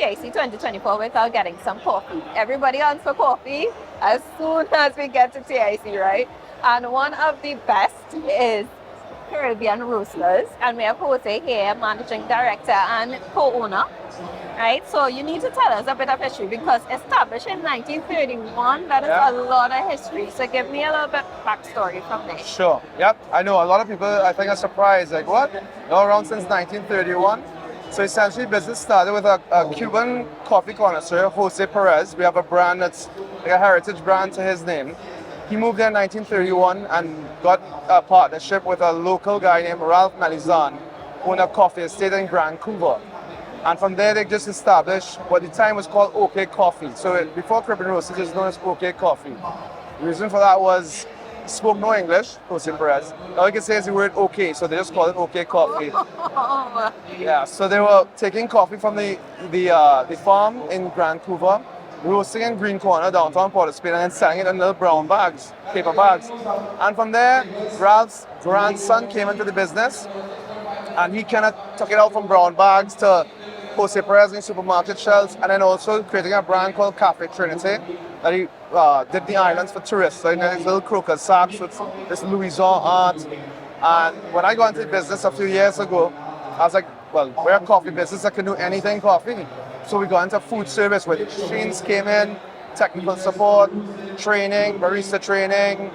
TIC 2024, we start getting some coffee. Everybody on for coffee as soon as we get to TIC, right? And one of the best is Caribbean Roasters. And we have Jose here, managing director and co-owner. Right, so you need to tell us a bit of history because established in 1931, that is a lot of history. So give me a little bit backstory from there. Sure. Yep. I know a lot of people I think are surprised. Like what? You're around since 1931. So essentially, business started with a Cuban coffee connoisseur, Jose Perez. We have a brand that's like a heritage brand to his name. He moved there in 1931 and got a partnership with a local guy named Ralph Melizan, who owned a coffee estate in Vancouver. And from there, they just established what at the time was called OK Coffee. So before Caribbean Roasters, it was known as OK Coffee. The reason for that was he spoke no English, Jose Perez. All you can say is the word OK, so they just called it OK Coffee. Yeah, so they were taking coffee from the farm in Vancouver, roasting in Green Corner, downtown Port of Spain, and then selling it in little brown bags, paper bags. And from there, Ralph's grandson came into the business, and he kind of took it out from brown bags to Jose Perez in supermarket shelves, and then also creating a brand called Cafe Trinity that he did the islands for tourists. So these little croquet sacks with this Louison art. And when I got into the business a few years ago, I was like, well, we're a coffee business that can do anything coffee. So we got into food service where the machines came in, technical support, training, barista training,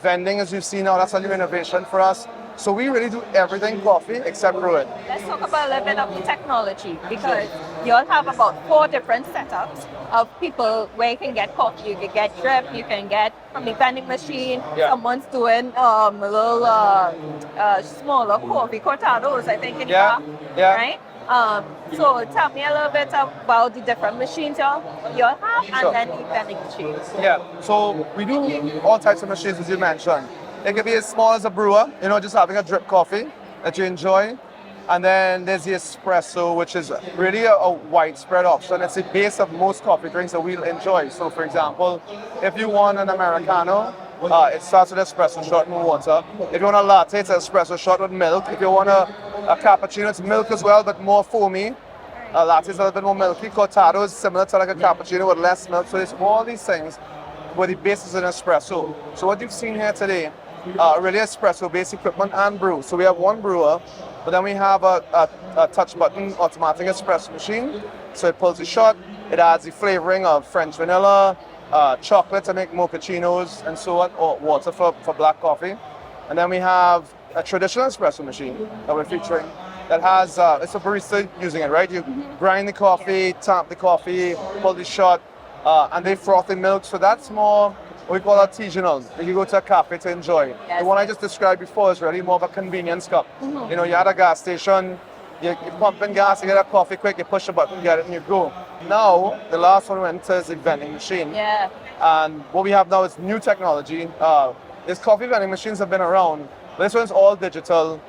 vending as you've seen now, that's a new innovation for us. So we really do everything coffee except brew it. Let's talk about a little bit of the technology because you all have about 4 different setups of people where you can get coffee. You can get drip, you can get from the vending machine. Someone's doing little smaller coffee cortados, I think, in car, right? So tell me a little bit about the different machines you all have and then the vending machines. Yeah, so we do all types of machines as you mentioned. It can be as small as a brewer, just having a drip coffee that you enjoy. And then there's the espresso, which is really a widespread option. It's the base of most coffee drinks that we'll enjoy. So for example, if you want an Americano, it starts with espresso shot and water. If you want a latte, it's an espresso shot with milk. If you want a cappuccino, it's milk as well, but more foamy. Latte is a little bit more milky. Cortado is similar to like a cappuccino with less milk. So there's all these things where the base is an espresso. So what you've seen here today, really espresso-based equipment and brew. So we have one brewer, but then we have a touch button automatic espresso machine. So it pulls the shot, it adds the flavoring of French vanilla, chocolate to make mochachinos and so on, or water for black coffee. And then we have a traditional espresso machine that we're featuring that has, it's a barista using it, right? You grind the coffee, tap the coffee, pull the shot, and they froth the milk. So that's more what we call artisanal. You go to a cafe to enjoy. The one I just described before is really more of a convenience cup. You're at a gas station, you pump in gas, you get a coffee quick, you push a button, get it, and you go. Now, the last one we went to is a vending machine. And what we have now is new technology. These coffee vending machines have been around. This one's all digital.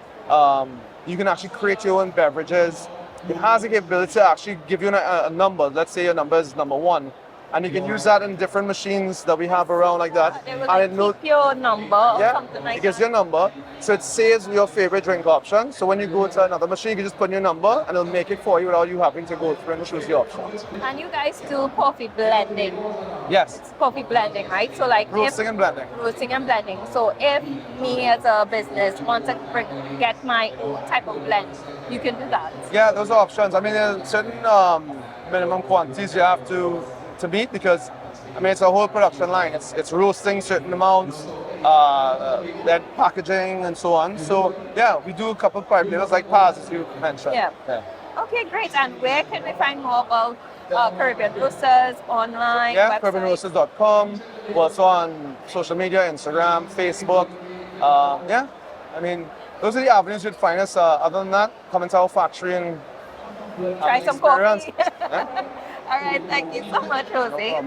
You can actually create your own beverages. It has the capability to actually give you a number. Let's say your number is number 1. And you can use that in different machines that we have around like that. It will keep your number or something like that. It gives you a number. So it saves your favorite drink option. So when you go to another machine, you can just put in your number and it'll make it for you without you having to go through and choose the options. And you guys do coffee blending. Yes. It's coffee blending, right? So like roasting and blending. Roasting and blending. So if me as a business wants to get my own type of blend, you can do that. Yeah, those are options. I mean, there's certain minimum quantities you have to meet because it's a whole production line. It's roasting certain amounts, then packaging and so on. So yeah, we do a couple of private labels like Paz, as you mentioned. Yeah. Okay, great. And where can we find more about Caribbean Roasters online? Yeah, CaribbeanRoasters.com. We're also on social media, Instagram, Facebook. Those are the avenues you'd find us. Other than that, come into our factory and try some coffee. All right, thank you so much, Jose,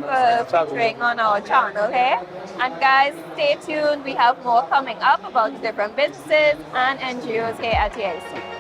for featuring on our channel here. And guys, stay tuned. We have more coming up about different businesses and NGOs here at TIC.